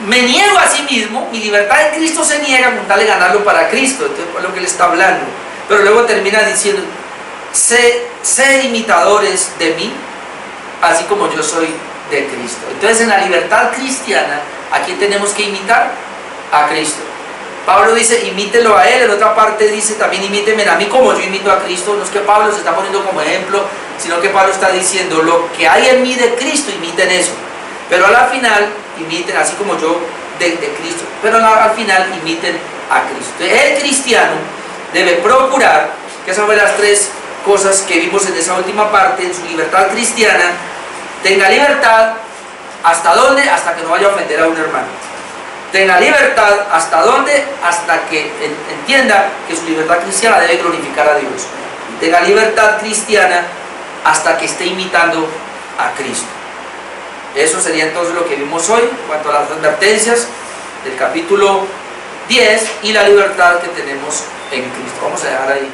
Me niego a sí mismo, mi libertad en Cristo se niega con tal de ganarlo para Cristo. Entonces es lo que él está hablando. Pero luego termina diciendo, sed imitadores de mí, así como yo soy de Cristo. Entonces en la libertad cristiana, ¿a quién tenemos que imitar? A Cristo. Pablo dice, imítelo a él. En otra parte dice, también imítenme a mí como yo imito a Cristo. No es que Pablo se está poniendo como ejemplo, sino que Pablo está diciendo, lo que hay en mí de Cristo, imiten eso. Pero al final, imiten, así como yo de Cristo, pero al final imiten a Cristo. El cristiano debe procurar, que esas fueron las tres cosas que vimos en esa última parte, en su libertad cristiana, tenga libertad, ¿hasta dónde? Hasta que no vaya a ofender a un hermano. Tenga libertad, ¿hasta dónde? Hasta que entienda que su libertad cristiana debe glorificar a Dios. Tenga libertad cristiana hasta que esté imitando a Cristo. Eso sería entonces lo que vimos hoy, en cuanto a las advertencias del capítulo 10 y la libertad que tenemos en Cristo. Vamos a dejar ahí.